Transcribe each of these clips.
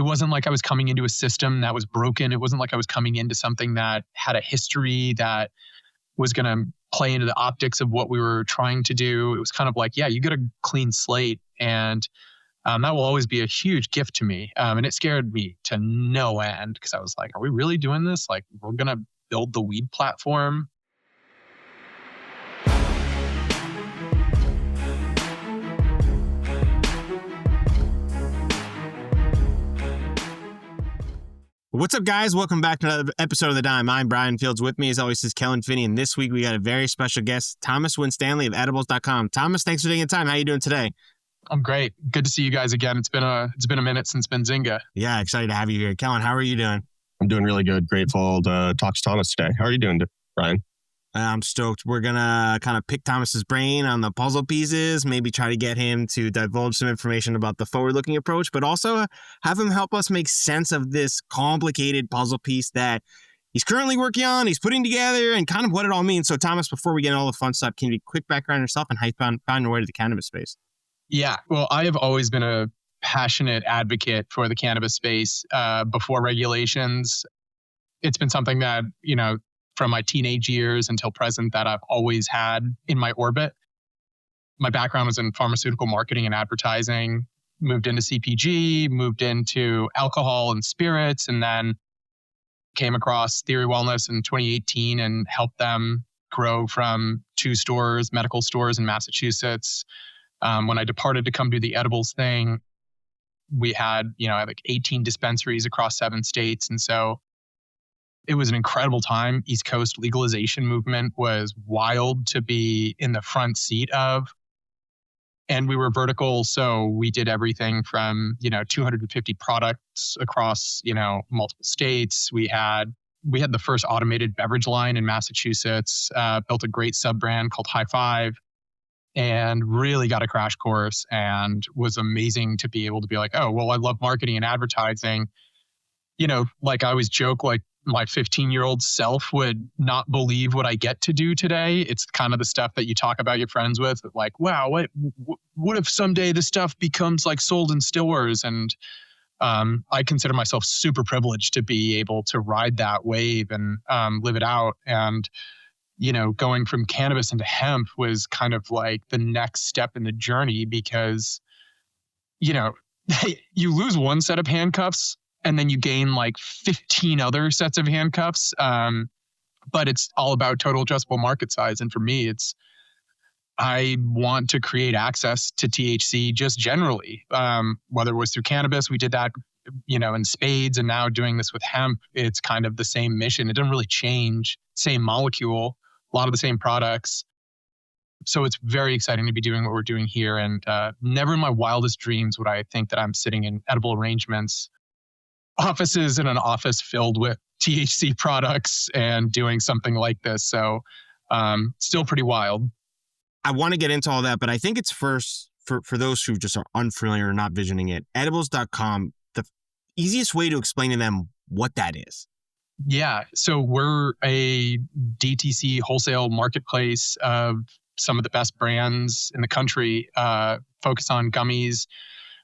It wasn't like I was coming into a system that was broken. It wasn't like I was coming into something that had a history that was going to play into the optics of what we were trying to do. It was kind of like, yeah, you get a clean slate. And that will always be a huge gift to me. And it scared me to no end because I was like, are we really doing this? Like, we're going to build the weed platform? What's up, guys? Welcome back to another episode of The Dime. I'm Brian Fields. With me, as always, is Kellen Finney. And this week, we got a very special guest, Thomas Winstanley of edibles.com. Thomas, thanks for taking the time. How are you doing today? I'm great. Good to see you guys again. It's been a minute since Benzinga. Yeah, excited to have you here. Kellen, how are you doing? I'm doing really good. Grateful to talk to Thomas today. How are you doing, Brian? I'm stoked. We're going to kind of pick Thomas's brain on the puzzle pieces, maybe try to get him to divulge some information about the forward-looking approach, but also have him help us make sense of this complicated puzzle piece that he's currently working on, he's putting together, and kind of what it all means. So, Thomas, before we get into all the fun stuff, can you give a quick background on yourself and how you found your way to the cannabis space? Yeah, well, I have always been a passionate advocate for the cannabis space before regulations. It's been something that, from my teenage years until present, that I've always had in my orbit. My background was in pharmaceutical marketing and advertising, moved into CPG, moved into alcohol and spirits, and then came across Theory Wellness in 2018 and helped them grow from 2 stores, medical stores in Massachusetts. When I departed to come do the edibles thing, we had, like 18 dispensaries across 7 states. And so it was an incredible time. East Coast legalization movement was wild to be in the front seat of. And we were vertical. So we did everything from, 250 products across, multiple states. We had the first automated beverage line in Massachusetts, built a great sub-brand called High Five, and really got a crash course, and was amazing to be able to be like, oh, well, I love marketing and advertising. Like I always joke, like my 15-year-old self would not believe what I get to do today. It's kind of the stuff that you talk about your friends with, like, wow, what if someday this stuff becomes like sold in stores? And I consider myself super privileged to be able to ride that wave and live it out. And going from cannabis into hemp was kind of like the next step in the journey because, you lose one set of handcuffs and then you gain like 15 other sets of handcuffs. But it's all about total addressable market size. And for me, I want to create access to THC just generally, whether it was through cannabis. We did that, in spades, and now doing this with hemp, it's kind of the same mission. It doesn't really change, same molecule, a lot of the same products. So it's very exciting to be doing what we're doing here. And never in my wildest dreams would I think that I'm sitting in edible arrangements, offices in an office filled with THC products and doing something like this. So still pretty wild. I want to get into all that, but I think it's first, for those who just are unfamiliar or not visioning it, edibles.com, the easiest way to explain to them what that is. Yeah. So we're a DTC wholesale marketplace of some of the best brands in the country, focus on gummies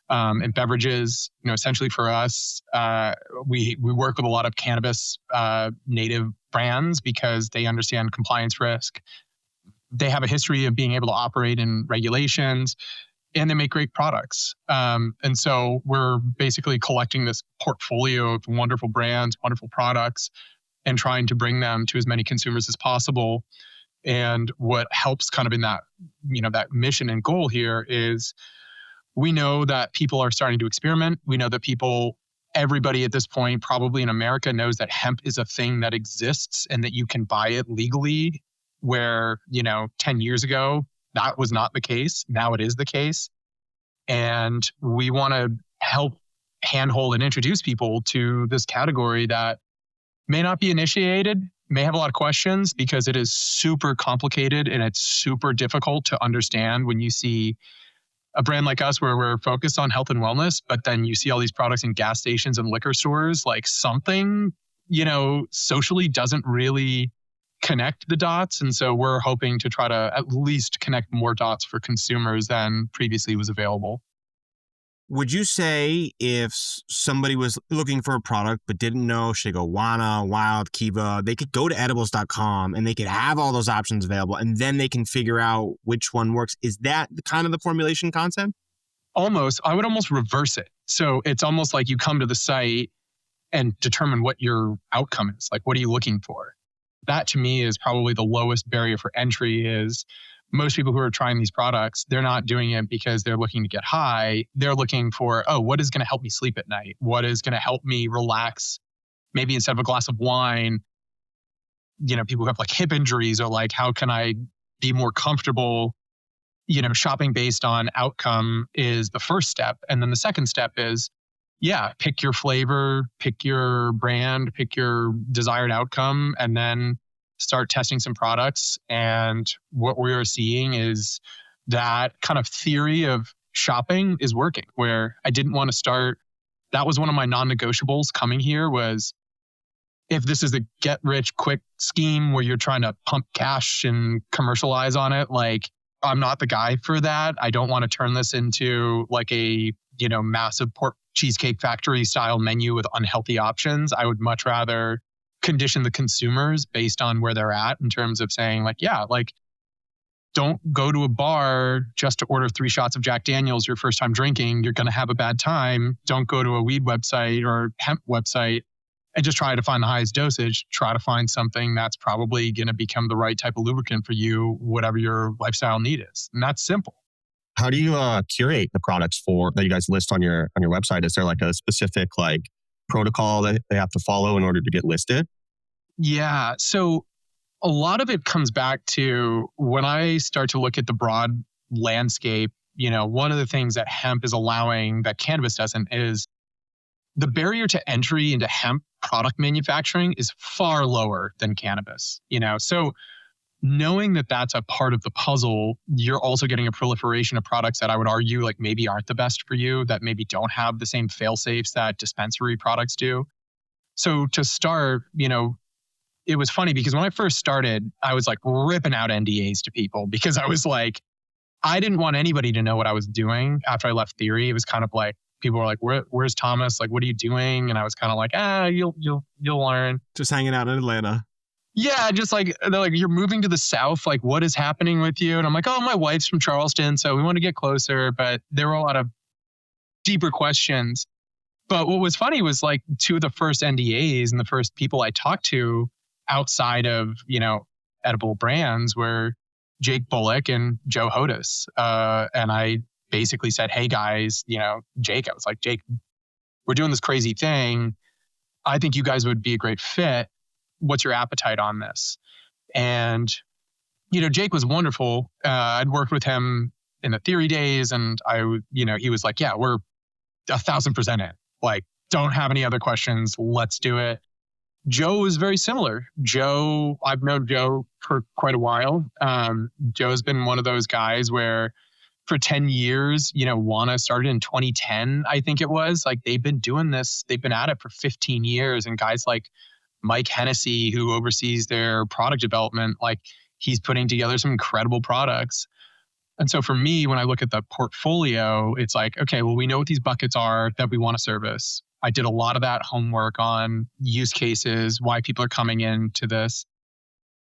and beverages. Essentially for us, we work with a lot of cannabis native brands because they understand compliance risk. They have a history of being able to operate in regulations, and they make great products. And so we're basically collecting this portfolio of wonderful brands, wonderful products, and trying to bring them to as many consumers as possible. And what helps kind of in that, that mission and goal here is we know that people are starting to experiment. We know that everybody at this point, probably in America, knows that hemp is a thing that exists and that you can buy it legally, where, 10 years ago, that was not the case. Now it is the case. And we want to help handhold and introduce people to this category that may not be initiated, may have a lot of questions because it is super complicated and it's super difficult to understand when you see a brand like us where we're focused on health and wellness, but then you see all these products in gas stations and liquor stores, like something, socially doesn't really connect the dots. And so we're hoping to try to at least connect more dots for consumers than previously was available. Would you say if somebody was looking for a product but didn't know, should they go Wana, Wild, Kiva, they could go to edibles.com and they could have all those options available and then they can figure out which one works. Is that kind of the formulation concept? Almost. I would almost reverse it. So it's almost like you come to the site and determine what your outcome is. Like, what are you looking for? That to me is probably the lowest barrier for entry. Is most people who are trying these products, they're not doing it because they're looking to get high. They're looking for, oh, what is going to help me sleep at night? What is going to help me relax? Maybe instead of a glass of wine, people who have like hip injuries are like, how can I be more comfortable? Shopping based on outcome is the first step. And then the second step is, pick your flavor, pick your brand, pick your desired outcome, and then start testing some products. And what we are seeing is that kind of theory of shopping is working, where I didn't want to start. That was one of my non-negotiables coming here was, if this is a get rich quick scheme where you're trying to pump cash and commercialize on it, like, I'm not the guy for that. I don't want to turn this into like a, massive cheesecake factory style menu with unhealthy options. I would much rather condition the consumers based on where they're at in terms of saying like, don't go to a bar just to order 3 shots of Jack Daniels your first time drinking. You're going to have a bad time. Don't go to a weed website or hemp website and just try to find the highest dosage. Try to find something that's probably going to become the right type of lubricant for you, whatever your lifestyle need is. And that's simple. How do you curate the products that you guys list on your website? Is there like a specific like protocol that they have to follow in order to get listed? Yeah. So a lot of it comes back to when I start to look at the broad landscape, one of the things that hemp is allowing that cannabis doesn't is the barrier to entry into hemp product manufacturing is far lower than cannabis, So knowing that that's a part of the puzzle, you're also getting a proliferation of products that I would argue like maybe aren't the best for you, that maybe don't have the same fail safes that dispensary products do. So to start, it was funny because when I first started, I was like ripping out NDAs to people because I was like, I didn't want anybody to know what I was doing after I left Theory. It was kind of like, people were like, where's Thomas? Like, what are you doing? And I was kind of like, you'll learn. Just hanging out in Atlanta. Yeah, just like, they're like, you're moving to the South. Like, what is happening with you? And I'm like, oh, my wife's from Charleston, so we want to get closer. But there were a lot of deeper questions. But what was funny was like 2 of the first NDAs and the first people I talked to outside of, edible brands were Jake Bullock and Joe Hodis. And I basically said, hey guys, Jake, I was like, Jake, we're doing this crazy thing. I think you guys would be a great fit. What's your appetite on this? And, Jake was wonderful. I'd worked with him in the Theory days and he was like, yeah, we're 1,000% in. Like, don't have any other questions. Let's do it. Joe is very similar. I've known Joe for quite a while. Joe's been one of those guys where for 10 years, Wana started in 2010, I think it was. Like, they've been doing this. They've been at it for 15 years. And guys like Mike Hennessy, who oversees their product development, like, he's putting together some incredible products. And so for me, when I look at the portfolio, it's like, okay, well, we know what these buckets are that we want to service. I did a lot of that homework on use cases, why people are coming into this.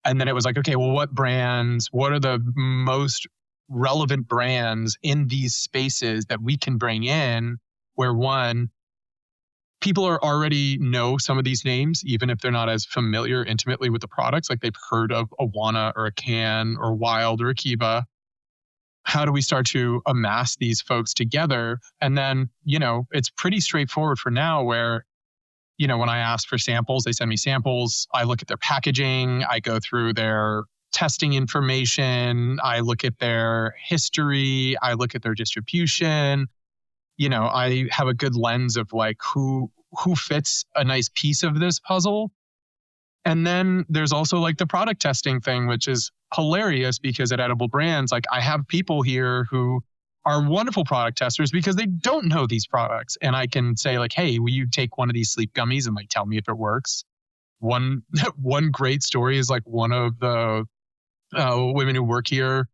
And then it was like, okay, well, what are the most relevant brands in these spaces that we can bring in where, one, people are already know some of these names, even if they're not as familiar intimately with the products, like they've heard of a Wana or a Can or Wild or a Kiva. How do we start to amass these folks together? And then, it's pretty straightforward for now where, when I ask for samples, they send me samples. I look at their packaging. I go through their testing information. I look at their history. I look at their distribution. I have a good lens of like who fits a nice piece of this puzzle. And then there's also like the product testing thing, which is hilarious because at Edible Brands, like, I have people here who are wonderful product testers because they don't know these products. And I can say like, hey, will you take one of these sleep gummies and like tell me if it works? One great story is like one of the women who work here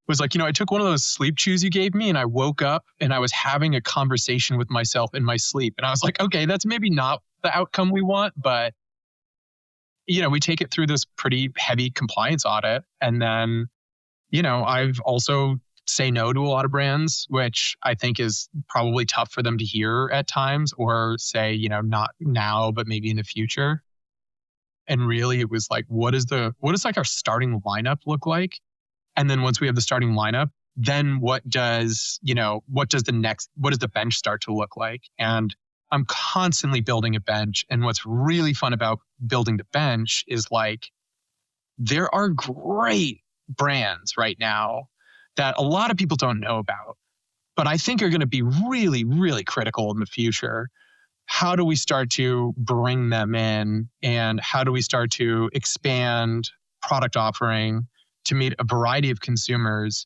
was like, I took one of those sleep chews you gave me and I woke up and I was having a conversation with myself in my sleep. And I was like, okay, that's maybe not the outcome we want, but we take it through this pretty heavy compliance audit. And then, I've also say no to a lot of brands, which I think is probably tough for them to hear at times, or say, not now, but maybe in the future. And really it was like, what does like our starting lineup look like? And then once we have the starting lineup, then what does the bench start to look like? And I'm constantly building a bench. And what's really fun about building the bench is like, there are great brands right now that a lot of people don't know about, but I think are going to be really, really critical in the future. How do we start to bring them in? And how do we start to expand product offering to meet a variety of consumers?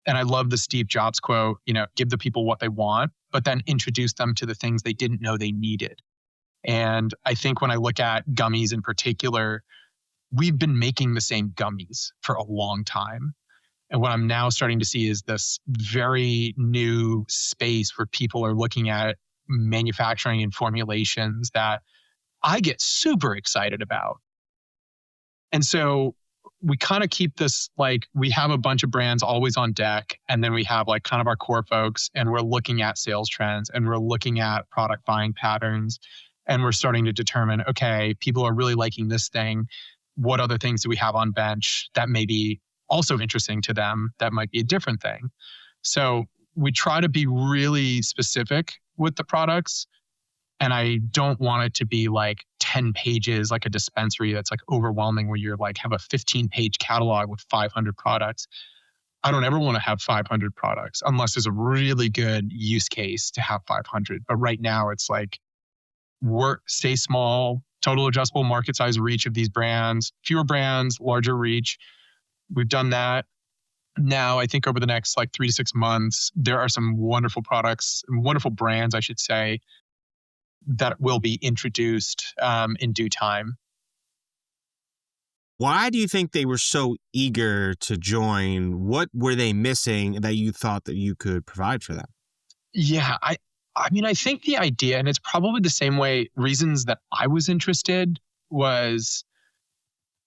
And I love the Steve Jobs quote, give the people what they want, but then introduce them to the things they didn't know they needed. And I think when I look at gummies in particular, we've been making the same gummies for a long time. And what I'm now starting to see is this very new space where people are looking at manufacturing and formulations that I get super excited about. And so we kind of keep this, like, we have a bunch of brands always on deck, and then we have like kind of our core folks, and we're looking at sales trends and we're looking at product buying patterns, and we're starting to determine, okay, people are really liking this thing. What other things do we have on bench that may be also interesting to them that might be a different thing? So we try to be really specific with the products. And I don't want it to be like 10 pages, like a dispensary that's like overwhelming, where you're like have a 15-page catalog with 500 products. I don't ever want to have 500 products unless there's a really good use case to have 500. But right now it's like, stay small, total adjustable market size reach of these brands, fewer brands, larger reach. We've done that. Now, I think over the next like 3 to 6 months, there are some wonderful products, wonderful brands, I should say, that will be introduced in due time. Why do you think they were so eager to join? What were they missing that you thought that you could provide for them? Yeah, I mean, I think the idea, and it's probably the same reasons that I was interested was,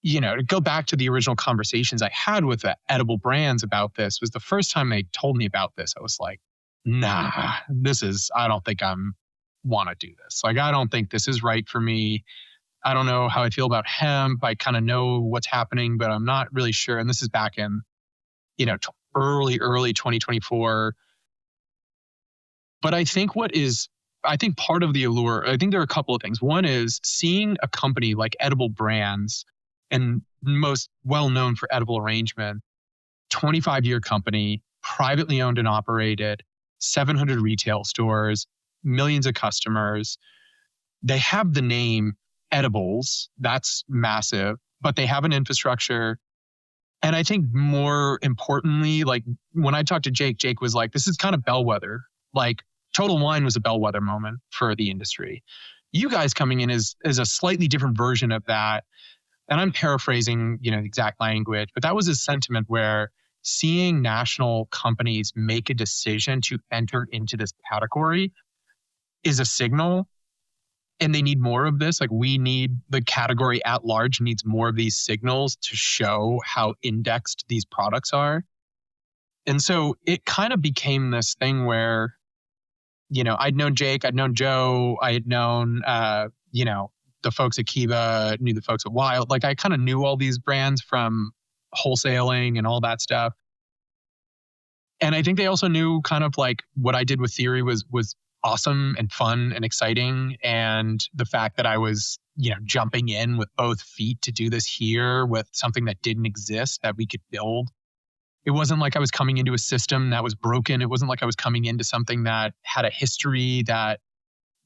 to go back to the original conversations I had with the edible brands about this, was the first time they told me about this, I was like, nah, I don't think want to do this. Like, I don't think this is right for me. I don't know how I feel about hemp. I kind of know what's happening, but I'm not really sure. And this is back in, early 2024. But I think part of the allure, I think there are a couple of things. One is seeing a company like Edible Brands, and most well known for edible arrangement, 25-year company, privately owned and operated, 700 retail stores, millions of customers. They have the name edibles. That's massive, but they have an infrastructure. And I think more importantly, like when I talked to Jake was like, this is kind of bellwether. Like Total Wine was a bellwether moment for the industry. You guys coming in is a slightly different version of that. And I'm paraphrasing, the exact language, but that was a sentiment where seeing national companies make a decision to enter into this category is a signal, and they need more of this. Like, the category at large needs more of these signals to show how indexed these products are. And so it kind of became this thing where, I'd known Jake, I'd known Joe, I had known, the folks at Kiva, knew the folks at Wild. Like, I kind of knew all these brands from wholesaling and all that stuff. And I think they also knew kind of like what I did with Theory was awesome and fun and exciting. And the fact that I was, jumping in with both feet to do this here with something that didn't exist that we could build. It wasn't like I was coming into a system that was broken. It wasn't like I was coming into something that had a history that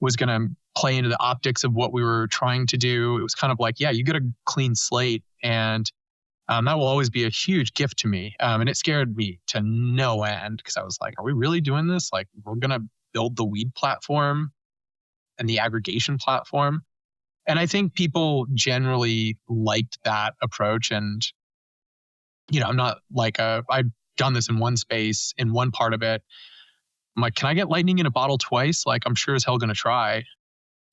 was going to play into the optics of what we were trying to do. It was kind of like, yeah, you get a clean slate. And that will always be a huge gift to me. And it scared me to no end, because I was like, are we really doing this? Like, we're going to build the weed platform and the aggregation platform. And I think people generally liked that approach. And I'm not like I've done this in one space, in one part of it. I'm like, can I get lightning in a bottle twice? Like, I'm sure as hell going to try.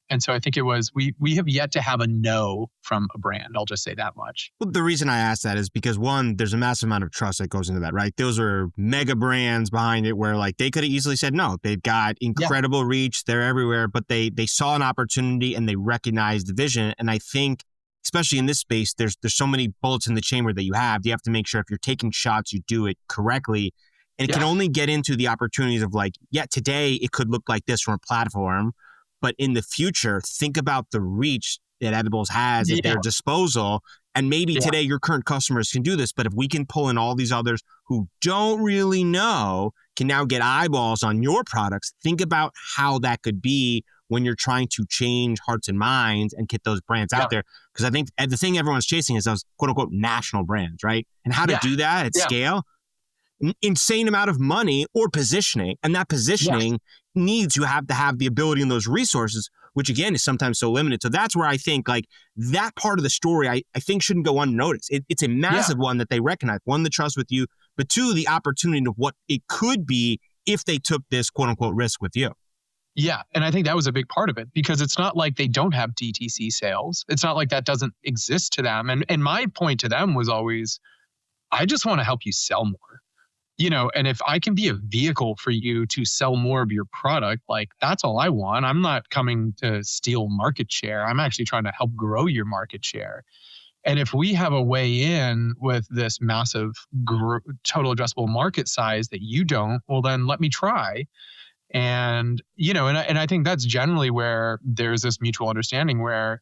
And so I think it was, we have yet to have a no from a brand. I'll just say that much. Well, the reason I asked that is because one, there's a massive amount of trust that goes into that, right? Those are mega brands behind it where like they could have easily said no. They've got incredible reach. They're everywhere, but they saw an opportunity and they recognized the vision. And I think, especially in this space, there's so many bullets in the chamber that you have to make sure if you're taking shots, you do it correctly. And it can only get into the opportunities of like, today it could look like this from a platform, but in the future, think about the reach that edibles has at their disposal. And maybe today your current customers can do this, but if we can pull in all these others who don't really know, can now get eyeballs on your products, think about how that could be when you're trying to change hearts and minds and get those brands out there. Because I think the thing everyone's chasing is those quote unquote national brands, right? And how to do that at scale, insane amount of money or positioning. And that positioning needs, you have to have the ability and those resources, which again is sometimes so limited. So that's where I think like that part of the story, I think shouldn't go unnoticed. It's a massive one that they recognize. One, the trust with you, but two, the opportunity of what it could be if they took this quote unquote risk with you. Yeah. And I think that was a big part of it because it's not like they don't have DTC sales. It's not like that doesn't exist to them. And my point to them was always, I just want to help you sell more, and if I can be a vehicle for you to sell more of your product, like that's all I want. I'm not coming to steal market share. I'm actually trying to help grow your market share. And if we have a way in with this massive total addressable market size that you don't, well, then let me try. And, and I think that's generally where there's this mutual understanding where,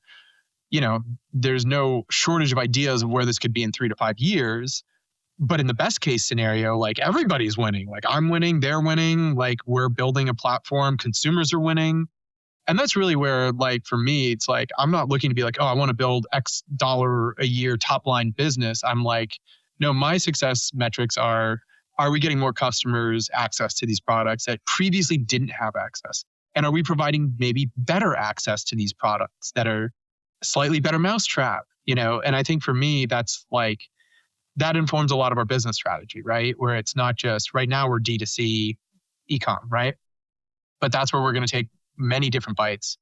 there's no shortage of ideas of where this could be in 3 to 5 years. But in the best case scenario, like everybody's winning, like I'm winning, they're winning, like we're building a platform, consumers are winning. And that's really where, like, for me, it's like, I'm not looking to be like, oh, I want to build X dollar a year top line business. I'm like, no, my success metrics are we getting more customers access to these products that previously didn't have access? And are we providing maybe better access to these products that are slightly better mousetrap, And I think for me, that's like, that informs a lot of our business strategy, right? Where it's not just right now we're D2C e-com, right? But that's where we're going to take many different bites.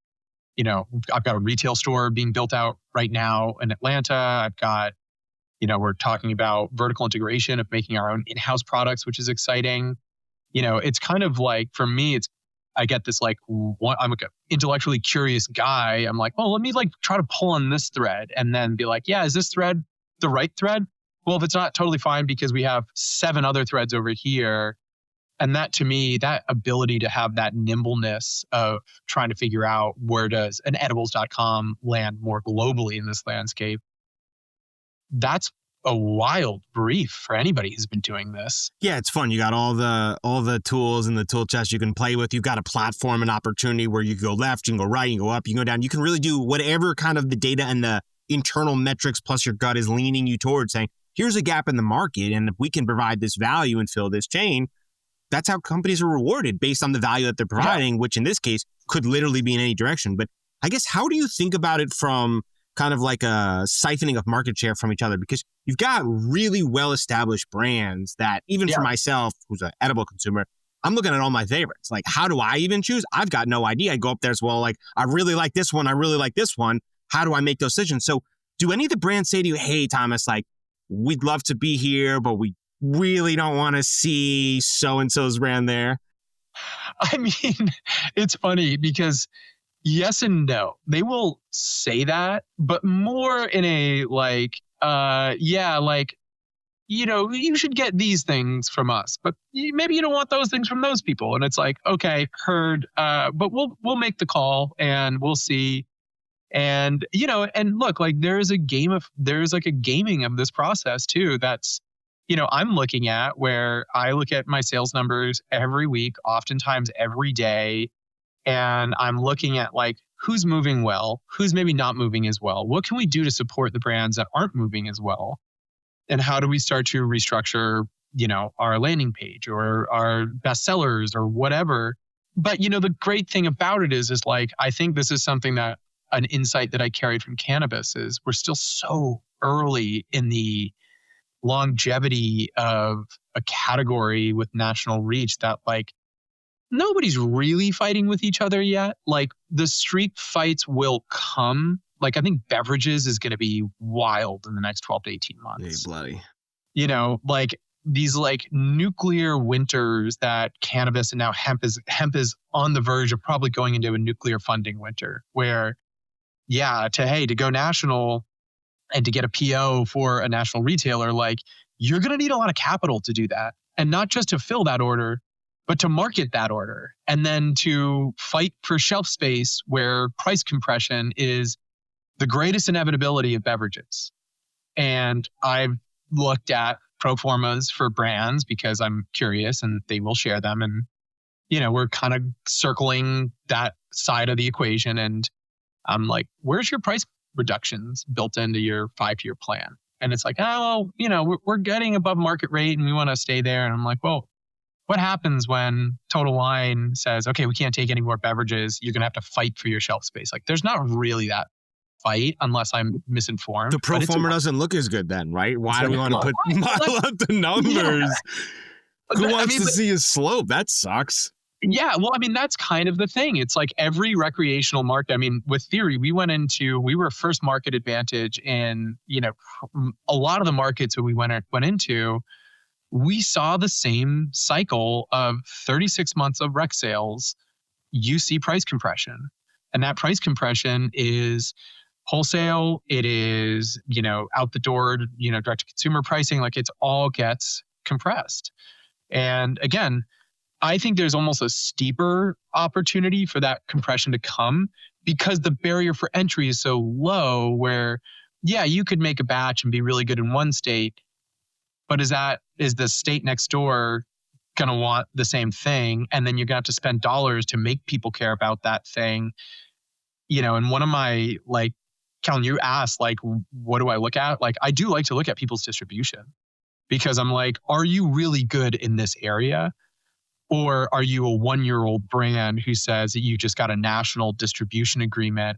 I've got a retail store being built out right now in Atlanta. I've got, we're talking about vertical integration of making our own in-house products, which is exciting. It's kind of like, for me, I get this like, I'm like an intellectually curious guy. I'm like, well, let me like try to pull on this thread and then be like, is this thread the right thread? Well, if it's not, totally fine because we have 7 other threads over here. And that to me, that ability to have that nimbleness of trying to figure out where does an edibles.com land more globally in this landscape, that's a wild brief for anybody who's been doing this. Yeah, it's fun. You got all the tools in the tool chest you can play with. You've got a platform and opportunity where you can go left, you can go right, you can go up, you can go down. You can really do whatever kind of the data and the internal metrics plus your gut is leaning you towards saying, here's a gap in the market. And if we can provide this value and fill this chain, that's how companies are rewarded based on the value that they're providing, which in this case could literally be in any direction. But I guess, how do you think about it from kind of like a siphoning of market share from each other? Because you've got really well-established brands that even for myself, who's an edible consumer, I'm looking at all my favorites. Like, how do I even choose? I've got no idea. I go up there as well, like, I really like this one. I really like this one. How do I make those decisions? So do any of the brands say to you, hey, Thomas, like, we'd love to be here, but we really don't want to see so-and-so's brand there? I mean, it's funny because yes and no. They will say that, but more in a like, you should get these things from us, but maybe you don't want those things from those people. And it's like, okay, heard, but we'll make the call and we'll see. And, and look, like there's like a gaming of this process too. That's, I'm looking at where I look at my sales numbers every week, oftentimes every day. And I'm looking at like, who's moving well, who's maybe not moving as well. What can we do to support the brands that aren't moving as well? And how do we start to restructure, our landing page or our bestsellers or whatever? But, the great thing about it is like, I think this is something that an insight that I carried from cannabis is we're still so early in the longevity of a category with national reach that like nobody's really fighting with each other yet. Like the street fights will come. Like I think beverages is going to be wild in the next 12 to 18 months. Hey, bloody. You know, like these like nuclear winters that cannabis and now hemp is on the verge of probably going into a nuclear funding winter where, yeah, to go national and to get a PO for a national retailer, like you're going to need a lot of capital to do that. And not just to fill that order, but to market that order and then to fight for shelf space where price compression is the greatest inevitability of beverages. And I've looked at pro formas for brands because I'm curious and they will share them. And, you know, we're kind of circling that side of the equation. And I'm like, where's your price reductions built into your 5-year plan? And it's like, oh, you know, we're getting above market rate and we want to stay there. And I'm like, well, what happens when Total Wine says, okay, we can't take any more beverages. You're going to have to fight for your shelf space. Like there's not really that fight unless I'm misinformed. The pro forma doesn't look as good then, right? Why do we want to model out the numbers? Yeah. Who wants to see a slope? That sucks. Yeah, well, I mean, that's kind of the thing. It's like every recreational market. I mean, with Theory, we were first market advantage in, you know, a lot of the markets that we went into, we saw the same cycle of 36 months of rec sales, you see price compression. And that price compression is wholesale, it is, you know, out the door, you know, direct to consumer pricing, like it's all gets compressed. And again, I think there's almost a steeper opportunity for that compression to come because the barrier for entry is so low where, yeah, you could make a batch and be really good in one state, but is the state next door going to want the same thing? And then you're going to have to spend dollars to make people care about that thing. You know, and one of my, like, Kellen, you asked, like, what do I look at? Like, I do like to look at people's distribution because I'm like, are you really good in this area? Or are you a 1-year-old brand who says that you just got a national distribution agreement?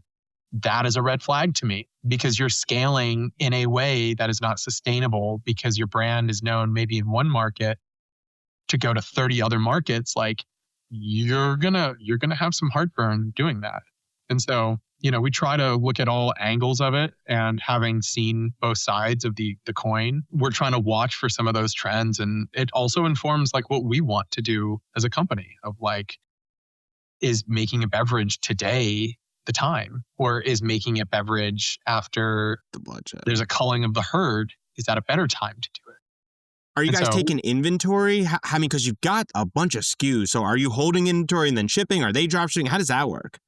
That is a red flag to me because you're scaling in a way that is not sustainable because your brand is known maybe in one market to go to 30 other markets. Like you're gonna have some heartburn doing that. And so, you know, we try to look at all angles of it, and having seen both sides of the coin, we're trying to watch for some of those trends. And it also informs like what we want to do as a company of like, is making a beverage today the time, or is making a beverage after the bloodshed, there's a culling of the herd? Is that a better time to do it? Are you guys taking inventory? I mean, because you've got a bunch of SKUs. So are you holding inventory and then shipping? Are they drop shipping? How does that work?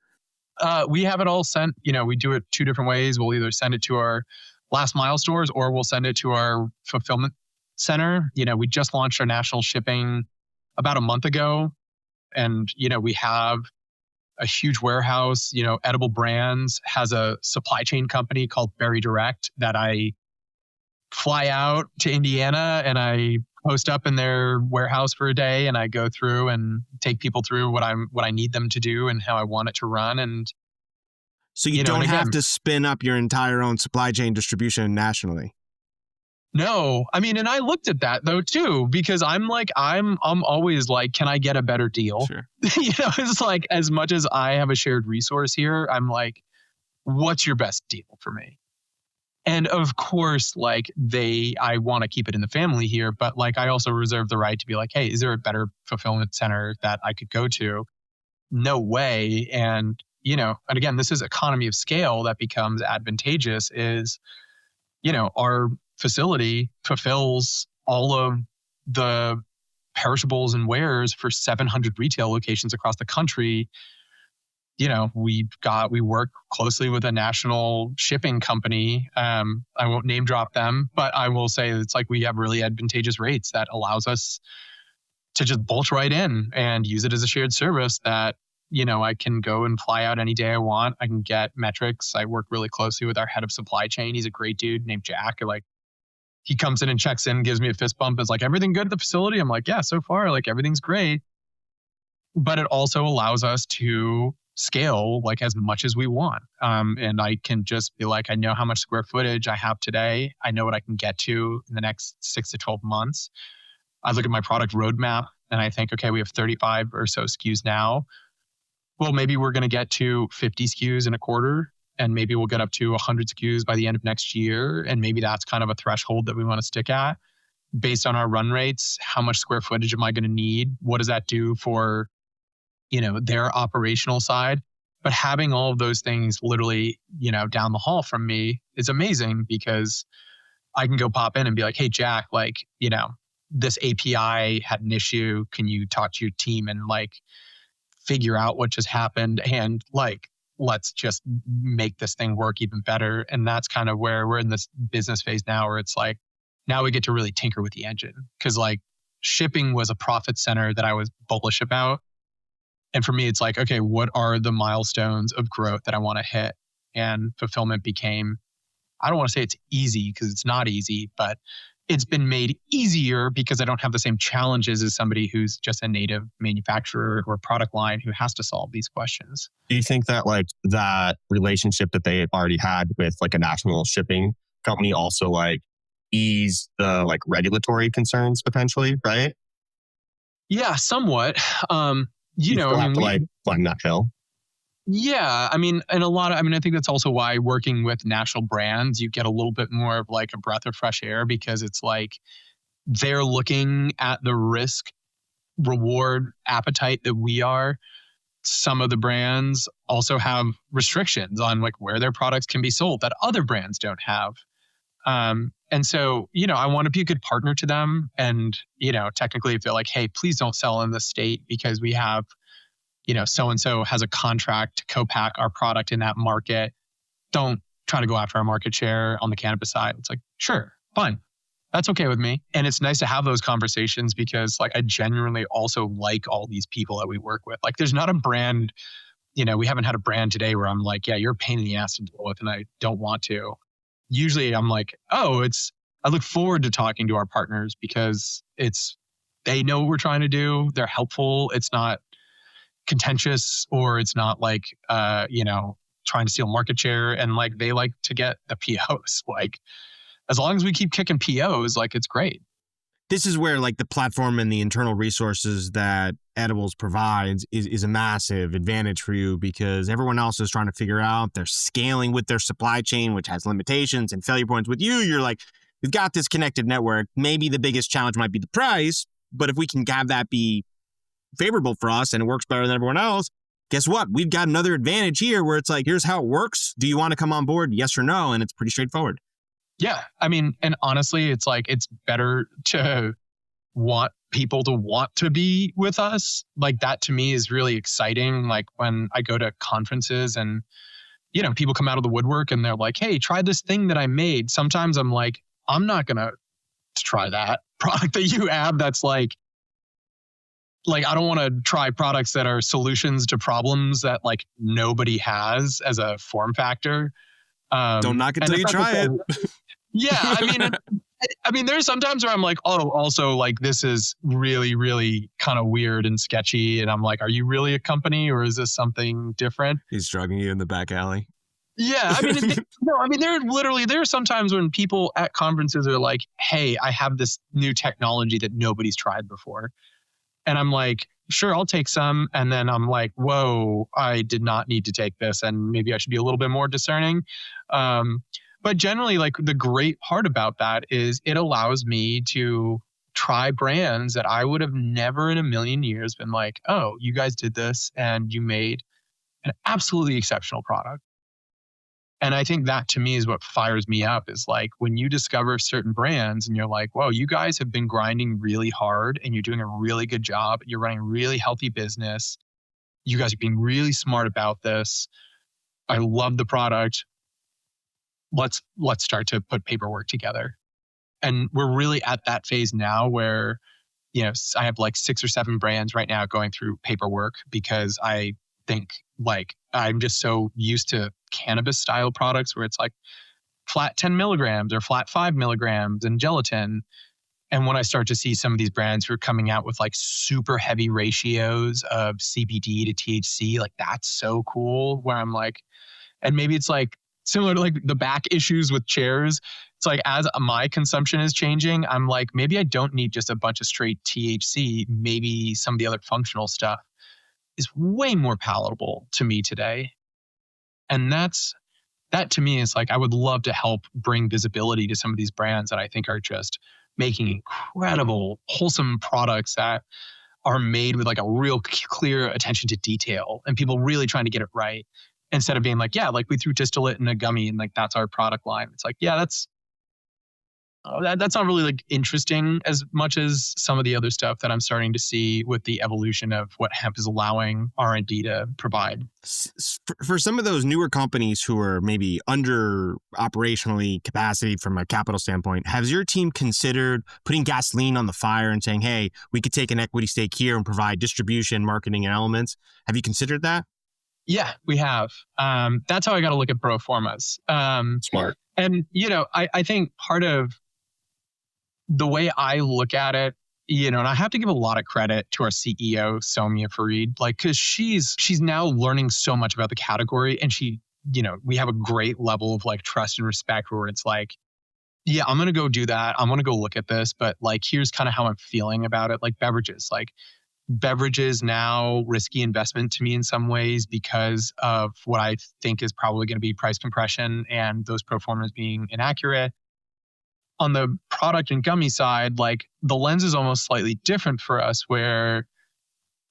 We have it all sent, you know, we do it 2 different ways. We'll either send it to our last mile stores or we'll send it to our fulfillment center. You know, we just launched our national shipping about a month ago. And, you know, we have a huge warehouse. You know, Edible Brands has a supply chain company called Berry Direct that I fly out to Indiana and I post up in their warehouse for a day and I go through and take people through what I need them to do and how I want it to run. And so you don't have to spin up your entire own supply chain distribution nationally. No, I mean, and I looked at that though too, because I'm always like, can I get a better deal? Sure. You know, it's like, as much as I have a shared resource here, I'm like, what's your best deal for me? And of course, like I want to keep it in the family here, but like I also reserve the right to be like, hey, is there a better fulfillment center that I could go to? No way. And, you know, and again, this is economy of scale that becomes advantageous is, you know, our facility fulfills all of the perishables and wares for 700 retail locations across the country. You know, we work closely with a national shipping company. I won't name drop them, but I will say it's like we have really advantageous rates that allows us to just bolt right in and use it as a shared service that, you know, I can go and fly out any day I want. I can get metrics. I work really closely with our head of supply chain. He's a great dude named Jack. Like, he comes in and checks in, gives me a fist bump. It's like, everything good at the facility? I'm like, yeah, so far, like everything's great. But it also allows us to scale like as much as we want. And I can just be like, I know how much square footage I have today. I know what I can get to in the next 6 to 12 months. I look at my product roadmap and I think, okay, we have 35 or so SKUs now. Well, maybe we're going to get to 50 SKUs in a quarter, and maybe we'll get up to 100 SKUs by the end of next year. And maybe that's kind of a threshold that we want to stick at based on our run rates. How much square footage am I going to need? What does that do for, their operational side? But having all of those things literally, down the hall from me is amazing, because I can go pop in and be like, hey, Jack, this API had an issue. Can you talk to your team and figure out what just happened? And let's just make this thing work even better. And that's kind of where we're in this business phase now, where it's now we get to really tinker with the engine. Because shipping was a profit center that I was bullish about. And for me, it's okay, what are the milestones of growth that I want to hit? And fulfillment became, I don't want to say it's easy, because it's not easy, but it's been made easier because I don't have the same challenges as somebody who's just a native manufacturer or product line who has to solve these questions. Do you think that that relationship that they already had with a national shipping company also ease the regulatory concerns potentially, right? Yeah, somewhat. You still have to climb that hill. Yeah, and I think that's also why working with national brands, you get a little bit more of a breath of fresh air, because it's they're looking at the risk reward appetite that we are. Some of the brands also have restrictions on where their products can be sold that other brands don't have. And so, I want to be a good partner to them. And, technically if they're hey, please don't sell in this state because we have, so-and-so has a contract to co-pack our product in that market. Don't try to go after our market share on the cannabis side. It's sure, fine. That's okay with me. And it's nice to have those conversations, because I genuinely also like all these people that we work with. There's not a brand, we haven't had a brand today where I'm yeah, you're a pain in the ass to deal with and I don't want to. Usually I'm I look forward to talking to our partners, because they know what we're trying to do. They're helpful. It's not contentious, or it's not trying to steal market share. And they like to get the POs. As long as we keep kicking POs, it's great. This is where the platform and the internal resources that Edibles provides is a massive advantage for you, because everyone else is trying to figure out, they're scaling with their supply chain, which has limitations and failure points. With you, you're we've got this connected network. Maybe the biggest challenge might be the price, but if we can have that be favorable for us and it works better than everyone else, guess what? We've got another advantage here where it's here's how it works. Do you want to come on board? Yes or no? And it's pretty straightforward. Yeah. And honestly, it's it's better to want people to want to be with us. That to me is really exciting. When I go to conferences and, people come out of the woodwork and they're hey, try this thing that I made. Sometimes I'm I'm not going to try that product that you have. That's I don't want to try products that are solutions to problems that nobody has as a form factor. Don't knock it till you try it. Yeah, there's sometimes where I'm oh, also this is really, really kind of weird and sketchy. And I'm are you really a company, or is this something different? He's drugging you in the back alley. Yeah, there are sometimes when people at conferences are hey, I have this new technology that nobody's tried before. And I'm sure, I'll take some. And then I'm whoa, I did not need to take this. And maybe I should be a little bit more discerning. But generally, the great part about that is it allows me to try brands that I would have never in a million years been oh, you guys did this and you made an absolutely exceptional product. And I think that to me is what fires me up, is when you discover certain brands and you're whoa, you guys have been grinding really hard and you're doing a really good job. You're running a really healthy business. You guys are being really smart about this. I love the product. Let's start to put paperwork together. And we're really at that phase now where, I have 6 or 7 brands right now going through paperwork, because I think I'm just so used to cannabis style products where it's flat 10 milligrams or flat 5 milligrams and gelatin. And when I start to see some of these brands who are coming out with like super heavy ratios of CBD to THC, like that's so cool. Where I'm like, and maybe it's like similar to like the back issues with chairs. It's like as my consumption is changing, I'm like, maybe I don't need just a bunch of straight THC. Maybe some of the other functional stuff is way more palatable to me today. And that to me is like, I would love to help bring visibility to some of these brands that I think are just making incredible, wholesome products that are made with like a real clear attention to detail and people really trying to get it right. Instead of being like, yeah, like we threw distillate in a gummy and like that's our product line. It's like, yeah, that's not really like interesting as much as some of the other stuff that I'm starting to see with the evolution of what hemp is allowing R&D to provide. For some of those newer companies who are maybe under operationally capacity from a capital standpoint, has your team considered putting gasoline on the fire and saying, hey, we could take an equity stake here and provide distribution, marketing, and elements? Have you considered that? Yeah, we have. That's how I got to look at pro formas. Smart. And, I think part of the way I look at it, and I have to give a lot of credit to our CEO, Soumya Farid, like, cause she's now learning so much about the category and we have a great level of like trust and respect where it's like, yeah, I'm going to go do that. I'm going to go look at this, but like, here's kind of how I'm feeling about it. Like beverages now risky investment to me in some ways because of what I think is probably going to be price compression and those pro formas being inaccurate. On the product and gummy side, like the lens is almost slightly different for us where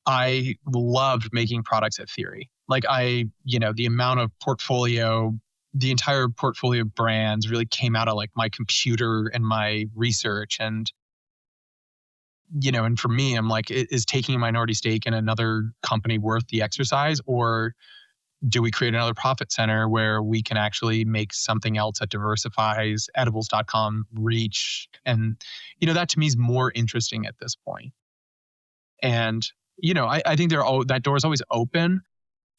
I loved making products at Theory. Like the amount of the entire portfolio of brands really came out of like my computer and my research. And and for me, I'm like, is taking a minority stake in another company worth the exercise? Or do we create another profit center where we can actually make something else that diversifies edibles.com reach? And, that to me is more interesting at this point. And, I think that door is always open,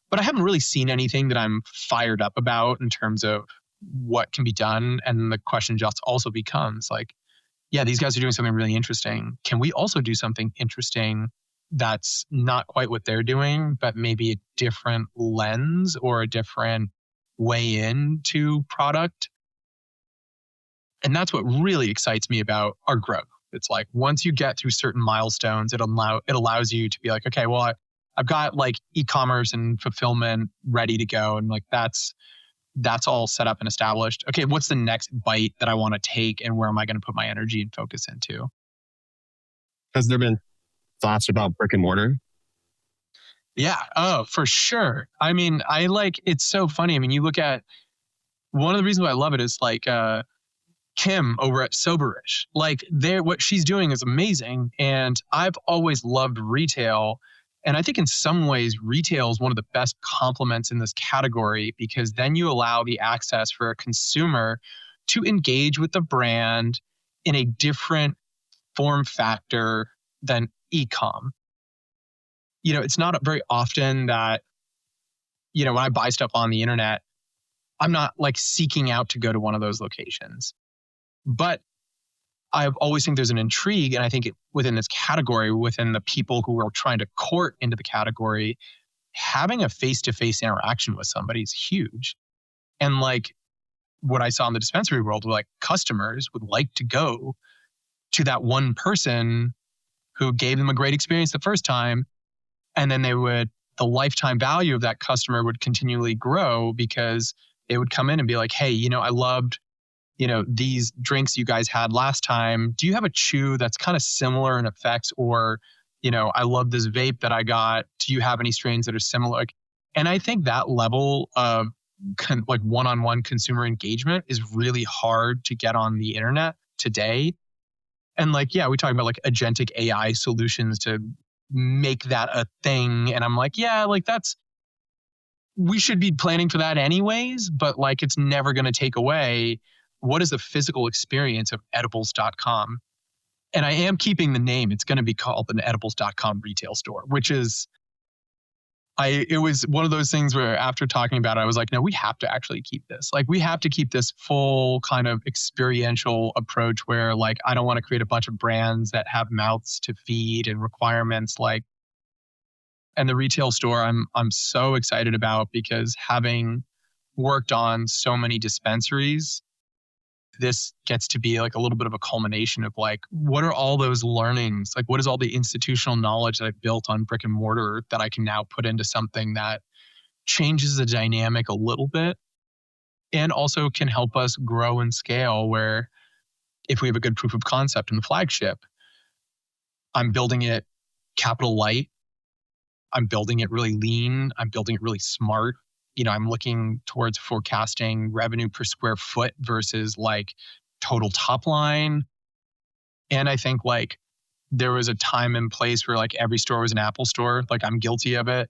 but I haven't really seen anything that I'm fired up about in terms of what can be done. And the question just also becomes like, yeah, these guys are doing something really interesting. Can we also do something interesting that's not quite what they're doing, but maybe a different lens or a different way into product? And that's what really excites me about our growth. It's like once you get through certain milestones, it allows you to be like, okay, well, I've got like e-commerce and fulfillment ready to go. And like that's all set up and established. Okay, what's the next bite that I want to take and where am I going to put my energy and focus into? Has there been thoughts about brick and mortar? Yeah. Oh, for sure. I mean, it's so funny. I mean, you look at one of the reasons why I love it is like Kim over at Soberish. Like what she's doing is amazing. And I've always loved retail. And I think in some ways, retail is one of the best complements in this category because then you allow the access for a consumer to engage with the brand in a different form factor than e-com. It's not very often that, when I buy stuff on the internet, I'm not like seeking out to go to one of those locations. But I always think there's an intrigue, and I think within this category, within the people who are trying to court into the category, having a face-to-face interaction with somebody is huge. And like what I saw in the dispensary world, were like customers would like to go to that one person who gave them a great experience the first time, and then the lifetime value of that customer would continually grow because they would come in and be like, hey, I loved these drinks you guys had last time. Do you have a chew that's kind of similar in effects? Or, I love this vape that I got. Do you have any strains that are similar? And I think that level of like one-on-one consumer engagement is really hard to get on the internet today. And like, yeah, we talk about like agentic AI solutions to make that a thing. And I'm like, yeah, like we should be planning for that anyways, but like, it's never going to take away what is the physical experience of edibles.com? And I am keeping the name. It's going to be called an edibles.com retail store, which is It was one of those things where after talking about it, I was like, no, we have to actually keep this. Like, we have to keep this full kind of experiential approach where, like, I don't want to create a bunch of brands that have mouths to feed and requirements. Like, and the retail store, I'm so excited about, because having worked on so many dispensaries, this gets to be like a little bit of a culmination of like, what are all those learnings? Like, what is all the institutional knowledge that I've built on brick and mortar that I can now put into something that changes the dynamic a little bit and also can help us grow and scale, where if we have a good proof of concept in the flagship, I'm building it capital light. I'm building it really lean. I'm building it really smart. I'm looking towards forecasting revenue per square foot versus like total top line. And I think like there was a time and place where like every store was an Apple store. Like, I'm guilty of it.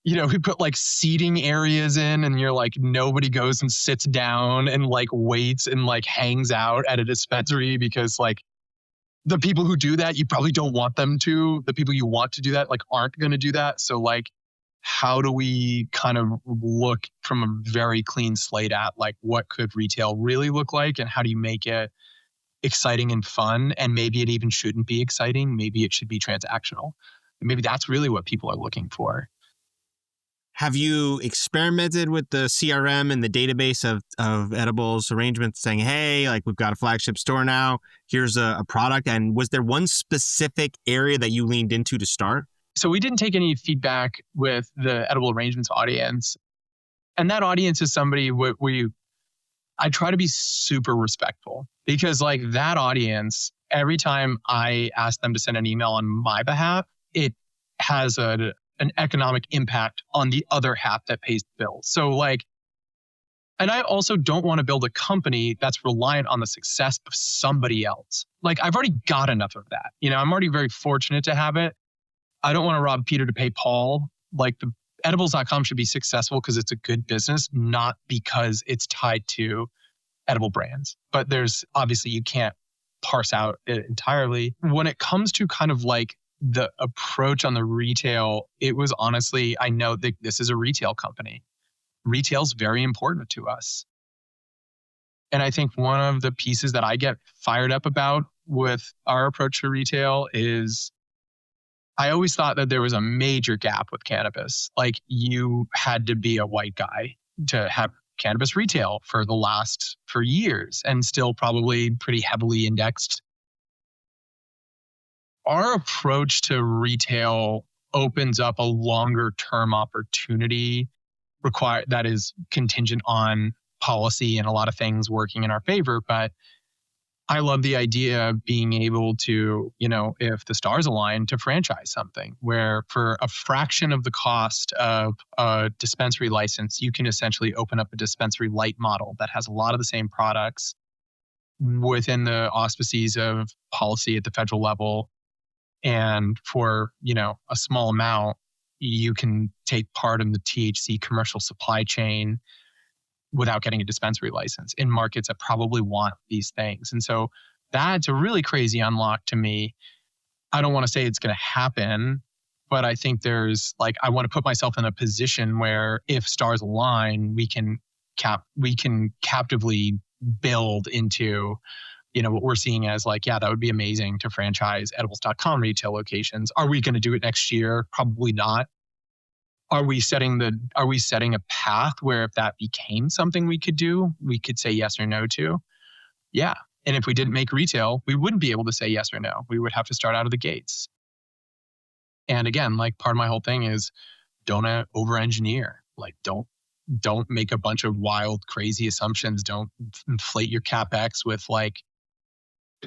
We put like seating areas in, and you're like, nobody goes and sits down and like waits and like hangs out at a dispensary, because like the people who do that, you probably don't want them to. The people you want to do that like aren't going to do that. So like, how do we kind of look from a very clean slate at like what could retail really look like, and how do you make it exciting and fun? And maybe it even shouldn't be exciting. Maybe it should be transactional. And maybe that's really what people are looking for. Have you experimented with the CRM and the database of edibles arrangements, saying, hey, like, we've got a flagship store now, here's a product? And was there one specific area that you leaned into to start? So we didn't take any feedback with the edible arrangements audience. And that audience is somebody I try to be super respectful, because like that audience, every time I ask them to send an email on my behalf, it has an economic impact on the other half that pays the bills. So like, and I also don't want to build a company that's reliant on the success of somebody else. Like, I've already got enough of that. I'm already very fortunate to have it. I don't want to rob Peter to pay Paul. Like, the edibles.com should be successful because it's a good business, not because it's tied to edible brands. But there's obviously, you can't parse out it entirely. When it comes to kind of like the approach on the retail, it was honestly, I know that this is a retail company. Retail's very important to us. And I think one of the pieces that I get fired up about with our approach to retail is, I always thought that there was a major gap with cannabis. Like, you had to be a white guy to have cannabis retail for years, and still probably pretty heavily indexed. Our approach to retail opens up a longer term opportunity that is contingent on policy and a lot of things working in our favor. But I love the idea of being able to, if the stars align, to franchise something where for a fraction of the cost of a dispensary license, you can essentially open up a dispensary light model that has a lot of the same products within the auspices of policy at the federal level. And for, a small amount, you can take part in the THC commercial supply chain without getting a dispensary license in markets that probably want these things. And so that's a really crazy unlock to me. I don't want to say it's going to happen, but I think there's like, I want to put myself in a position where if stars align, we can captively build into, what we're seeing as like, yeah, that would be amazing to franchise edibles.com retail locations. Are we going to do it next year? Probably not. Are we setting a path where if that became something we could do, we could say yes or no to? Yeah. And if we didn't make retail, we wouldn't be able to say yes or no. We would have to start out of the gates. And again, like, part of my whole thing is, don't over-engineer. Like, don't make a bunch of wild, crazy assumptions. Don't inflate your CapEx with like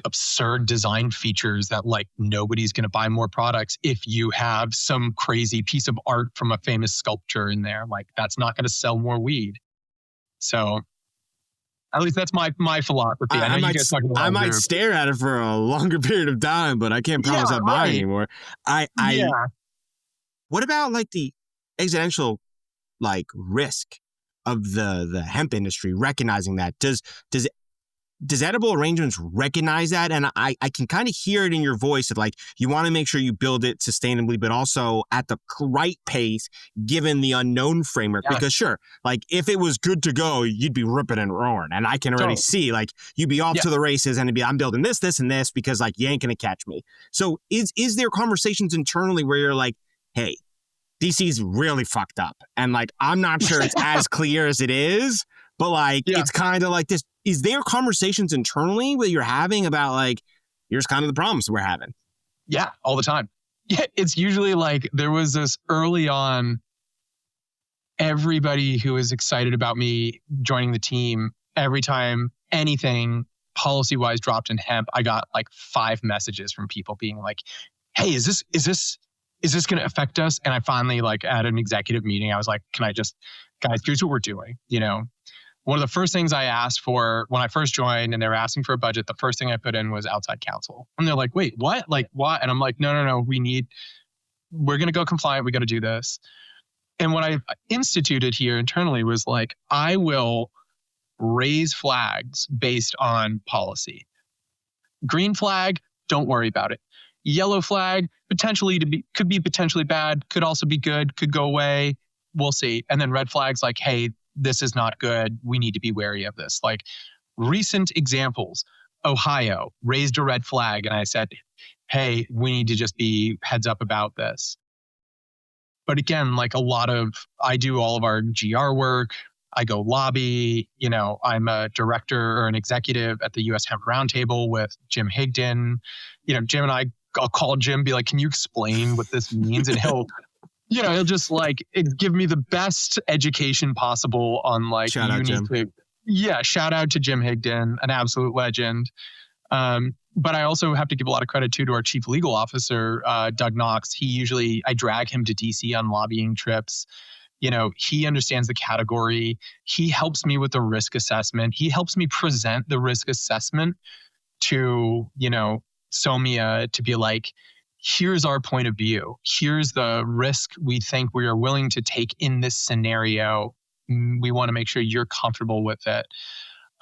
absurd design features that like nobody's going to buy more products if you have some crazy piece of art from a famous sculpture in there. Like, that's not going to sell more weed. So at least that's my philosophy. I might stare at it for a longer period of time, but I can't promise I'll buy anymore. What about like the existential like risk of the hemp industry recognizing that? Does does Edible Arrangements recognize that? And I can kind of hear it in your voice that like you want to make sure you build it sustainably, but also at the right pace, given the unknown framework. Yeah. Because sure, like if it was good to go, you'd be ripping and roaring. And I can already see like you'd be off to the races and it'd be, I'm building this, this, and this because like you ain't going to catch me. So is there conversations internally where you're like, hey, DC's really fucked up. And like, I'm not sure it's as clear as it is, but like, it's kind of like this. Is there conversations internally that you're having about like, here's kind of the problems we're having? Yeah, all the time. Yeah, it's usually like there was this early on, everybody who was excited about me joining the team, every time anything policy-wise dropped in hemp, I got like 5 messages from people being like, hey, is this going to affect us? And I finally like at an executive meeting, I was like, guys, here's what we're doing. You know, one of the first things I asked for when I first joined and they were asking for a budget, the first thing I put in was outside counsel. And they're like, wait, what? Like, what? And I'm like, no, we're going to go compliant. We got to do this. And what I instituted here internally was like, I will raise flags based on policy. Green flag, don't worry about it. Yellow flag, could be potentially bad, could also be good, could go away. We'll see. And then red flags like, hey, this is not good. We need to be wary of this. Like recent examples, Ohio raised a red flag. And I said, hey, we need to just be heads up about this. But again, like I do all of our GR work. I go lobby, you know, I'm a director or an executive at the US Hemp Roundtable with Jim Higdon. You know, Jim and I'll call Jim, be like, can you explain what this means? And he'll just like give me the best education possible on like, shout out to Jim Higdon, an absolute legend. But I also have to give a lot of credit to our chief legal officer, Doug Knox. I drag him to DC on lobbying trips. You know, he understands the category. He helps me with the risk assessment. He helps me present the risk assessment to, you know, Somia to be like, here's our point of view. Here's the risk we think we are willing to take in this scenario. We want to make sure you're comfortable with it.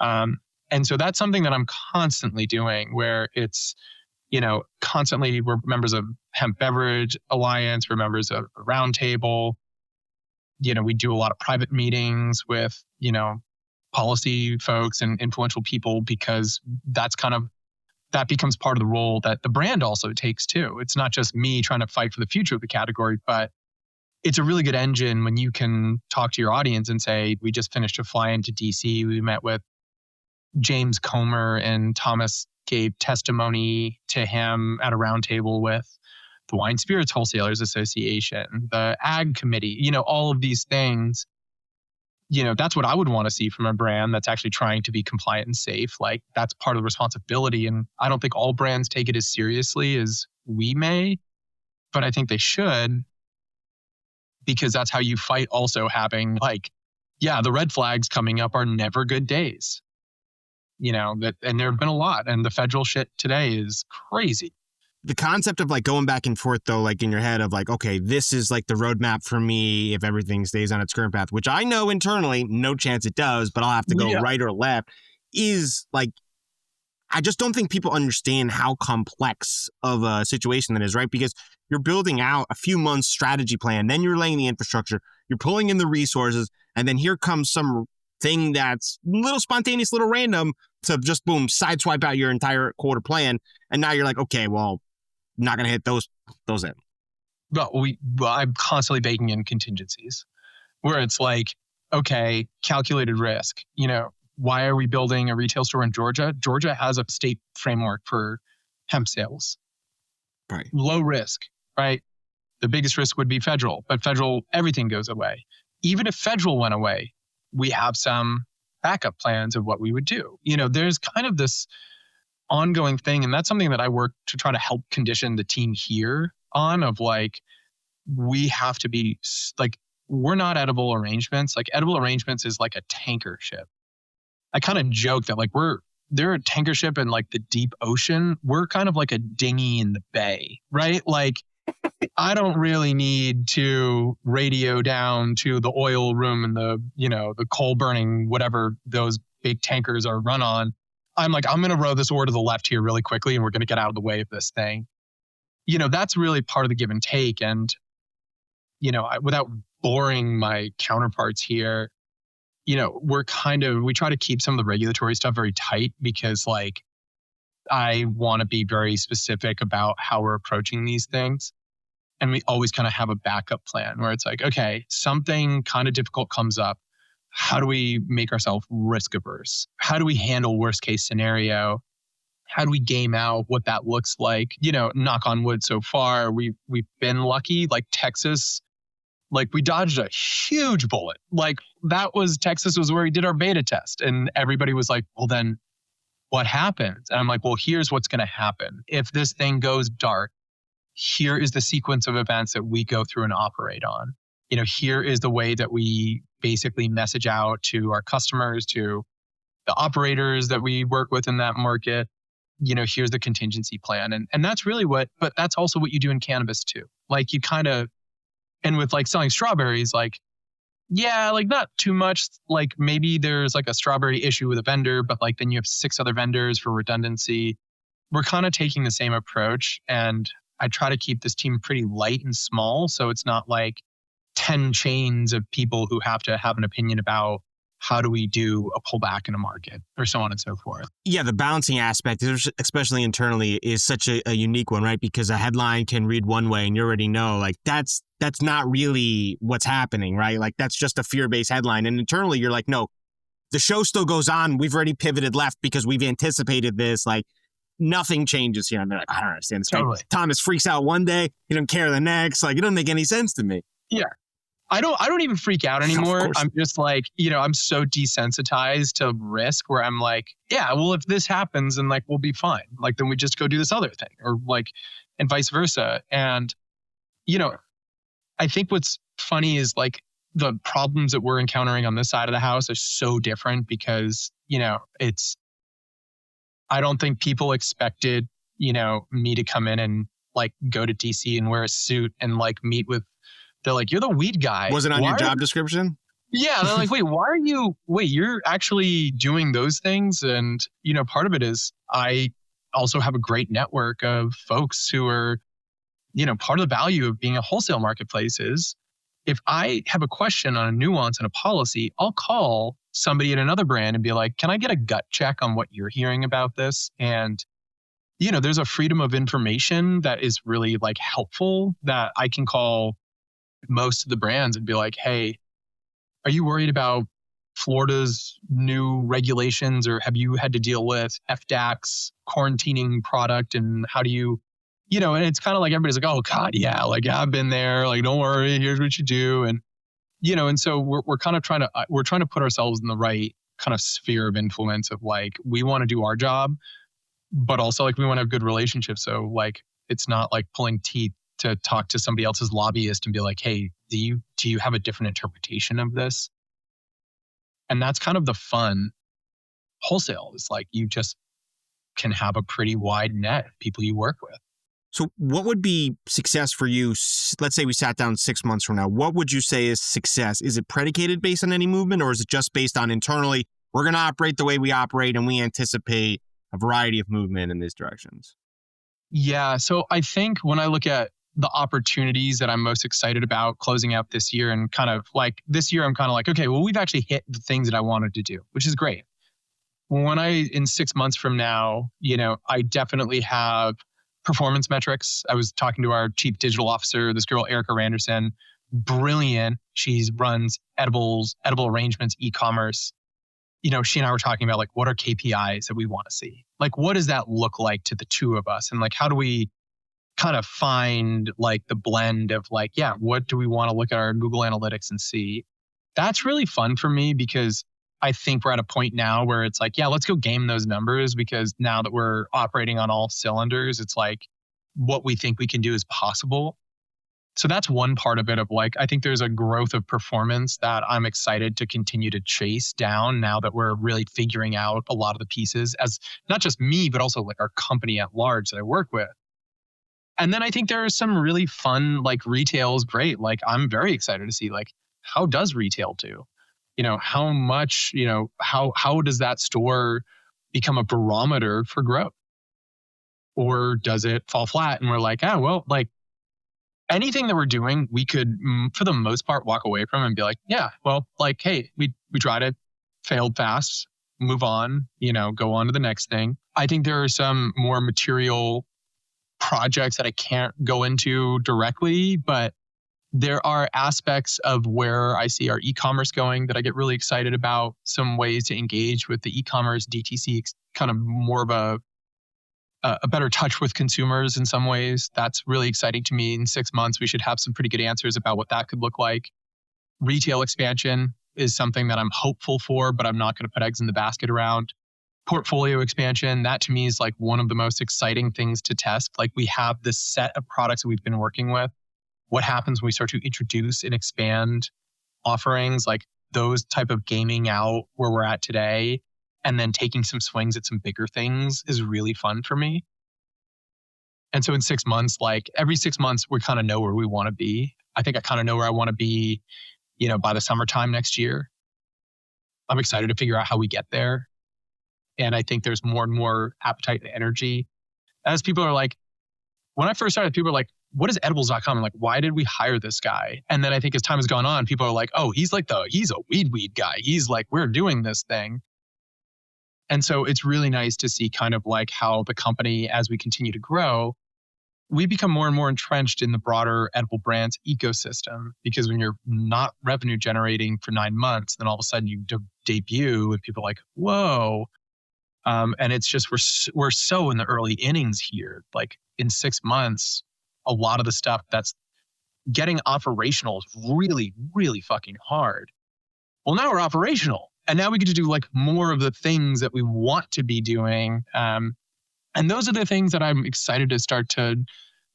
And so that's something that I'm constantly doing where it's, you know, constantly we're members of Hemp Beverage Alliance, we're members of a roundtable. You know, we do a lot of private meetings with, you know, policy folks and influential people because that becomes part of the role that the brand also takes too. It's not just me trying to fight for the future of the category, but it's a really good engine when you can talk to your audience and say, we just finished a fly into DC. We met with James Comer and Thomas gave testimony to him at a roundtable with the Wine Spirits Wholesalers Association, the Ag Committee, you know, all of these things. You know, that's what I would want to see from a brand that's actually trying to be compliant and safe. Like that's part of the responsibility. And I don't think all brands take it as seriously as we may, but I think they should, because that's how you fight also having like, yeah, the red flags coming up are never good days. You know, and there have been a lot, and the federal shit today is crazy. The concept of like going back and forth though, like in your head of like, okay, this is like the roadmap for me if everything stays on its current path, which I know internally, no chance it does, but I'll have to go right or left, is like, I just don't think people understand how complex of a situation that is, right? Because you're building out a few months strategy plan, then you're laying the infrastructure, you're pulling in the resources, and then here comes some thing that's little spontaneous, little random to just boom, sideswipe out your entire quarter plan. And now you're like, okay, well, not going to hit those in. Well, I'm constantly baking in contingencies where it's like, okay, calculated risk. You know, why are we building a retail store in Georgia? Georgia has a state framework for hemp sales. Right. Low risk, right? The biggest risk would be federal, but federal, everything goes away. Even if federal went away, we have some backup plans of what we would do. You know, there's kind of this ongoing thing. And that's something that I work to try to help condition the team here on of like, we have to be like, we're not edible arrangements. Like edible arrangements is like a tanker ship. I kind of joke that like they're a tanker ship in like the deep ocean. We're kind of like a dinghy in the bay, right? Like I don't really need to radio down to the oil room and the, you know, the coal burning, whatever those big tankers are run on. I'm like, I'm going to row this oar to the left here really quickly, and we're going to get out of the way of this thing. That's really part of the give and take. And, without boring my counterparts here, we try to keep some of the regulatory stuff very tight because like, I want to be very specific about how we're approaching these things. And we always kind of have a backup plan where it's like, okay, something kind of difficult comes up. How do we make ourselves risk averse? How do we handle worst case scenario? How do we game out what that looks like? Knock on wood so far, we've been lucky. Like Texas, like we dodged a huge bullet. Like Texas was where we did our beta test. And everybody was like, well, then what happens? And I'm like, well, here's what's going to happen. If this thing goes dark, here is the sequence of events that we go through and operate on. Here is the way that we basically message out to our customers, to the operators that we work with in that market. Here's the contingency plan. And that's really but that's also what you do in cannabis too. Like you and with like selling strawberries, like, yeah, like not too much. Like maybe there's like a strawberry issue with a vendor, but like then you have 6 other vendors for redundancy. We're kind of taking the same approach, and I try to keep this team pretty light and small. So it's not like 10 chains of people who have to have an opinion about how do we do a pullback in a market or so on and so forth. Yeah, the balancing aspect, especially internally, is such a unique one, right? Because a headline can read one way and you already know like that's not really what's happening, right? Like that's just a fear-based headline. And internally you're like, no, the show still goes on. We've already pivoted left because we've anticipated this. Like nothing changes here. And they're like, I don't understand this. Totally. Thomas freaks out one day, he doesn't care the next. Like it doesn't make any sense to me. Yeah. I don't even freak out anymore. I'm just like, I'm so desensitized to risk where I'm like, yeah, well, if this happens, then like, we'll be fine. Like, then we just go do this other thing or like, and vice versa. And, I think what's funny is like the problems that we're encountering on this side of the house are so different because, I don't think people expected, me to come in and like go to DC and wear a suit and like meet with, they're like, you're the weed guy. Was it on your job description? Yeah. They're like, you're actually doing those things. And, part of it is I also have a great network of folks who are, part of the value of being a wholesale marketplace is if I have a question on a nuance in a policy, I'll call somebody at another brand and be like, can I get a gut check on what you're hearing about this? And, there's a freedom of information that is really like helpful that I can call most of the brands and be like, hey, are you worried about Florida's new regulations or have you had to deal with FDAC's quarantining product and how do you, and it's kind of like everybody's like, oh God, yeah, like I've been there, like don't worry, here's what you do. And, and so we're kind of trying to put ourselves in the right kind of sphere of influence of like, we want to do our job, but also like we want to have good relationships. So like, it's not like pulling teeth to talk to somebody else's lobbyist and be like, hey, do you have a different interpretation of this? And that's kind of the fun wholesale is like, you just can have a pretty wide net of people you work with. So what would be success for you? Let's say we sat down 6 months from now. What would you say is success? Is it predicated based on any movement or is it just based on internally, we're going to operate the way we operate and we anticipate a variety of movement in these directions? Yeah. So I think when I look at the opportunities that I'm most excited about closing out this year and kind of like this year, I'm kind of like, okay, well, we've actually hit the things that I wanted to do, which is great. In 6 months from now, I definitely have performance metrics. I was talking to our chief digital officer, this girl, Erica Randerson, brilliant. She runs edible arrangements, e-commerce. She and I were talking about like, what are KPIs that we want to see? Like, what does that look like to the two of us? And like, how do we kind of find like the blend of like, yeah, what do we want to look at our Google Analytics and see? That's really fun for me because I think we're at a point now where it's like, yeah, let's go game those numbers because now that we're operating on all cylinders, it's like what we think we can do is possible. So that's one part of it of like, I think there's a growth of performance that I'm excited to continue to chase down now that we're really figuring out a lot of the pieces as not just me, but also like our company at large that I work with. And then I think there are some really fun, like retail is great. Like I'm very excited to see like, how does retail do? How much, how does that store become a barometer for growth? Or does it fall flat and we're like, well, like anything that we're doing, we could, for the most part, walk away from and be like, yeah, well, like, hey, we tried it, failed fast, move on, go on to the next thing. I think there are some more material projects that I can't go into directly, but there are aspects of where I see our e-commerce going that I get really excited about. Some ways to engage with the e-commerce DTC, kind of more of a better touch with consumers in some ways. That's really exciting to me. In 6 months, we should have some pretty good answers about what that could look like. Retail expansion is something that I'm hopeful for, but I'm not going to put eggs in the basket around. Portfolio expansion, that to me is like one of the most exciting things to test. Like we have this set of products that we've been working with. What happens when we start to introduce and expand offerings like those type of gaming out where we're at today, and then taking some swings at some bigger things is really fun for me. And so in 6 months, like every 6 months, we kind of know where we want to be. I think I kind of know where I want to be, by the summertime next year. I'm excited to figure out how we get there. And I think there's more and more appetite and energy. As people are like, when I first started, people were like, what is edibles.com? I'm like, why did we hire this guy? And then I think as time has gone on, people are like, oh, he's a weed guy. He's like, we're doing this thing. And so it's really nice to see kind of like how the company, as we continue to grow, we become more and more entrenched in the broader edible brands ecosystem. Because when you're not revenue generating for 9 months, then all of a sudden you debut and people are like, whoa. And it's just, we're so in the early innings here. Like in 6 months, a lot of the stuff that's getting operational is really, really fucking hard. Well, now we're operational. And now we get to do like more of the things that we want to be doing. And those are the things that I'm excited to start to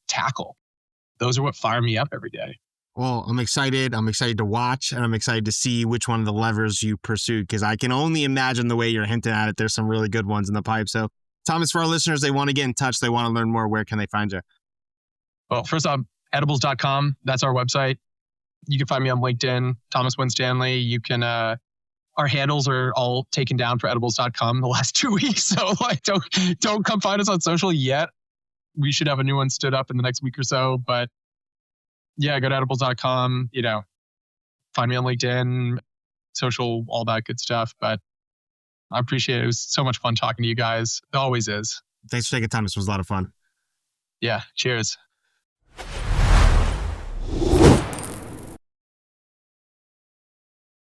tackle. Those are what fire me up every day. Well, I'm excited. I'm excited to watch, and I'm excited to see which one of the levers you pursue, because I can only imagine the way you're hinting at it. There's some really good ones in the pipe. So, Thomas, for our listeners, they want to get in touch. They want to learn more. Where can they find you? Well, first off, edibles.com. That's our website. You can find me on LinkedIn, Thomas Winstanley. You can, our handles are all taken down for edibles.com the last 2 weeks. So like, don't come find us on social yet. We should have a new one stood up in the next week or so, but yeah, go to edibles.com, find me on LinkedIn, social, all that good stuff. But I appreciate it. It was so much fun talking to you guys. It always is. Thanks for taking time. This was a lot of fun. Yeah. Cheers.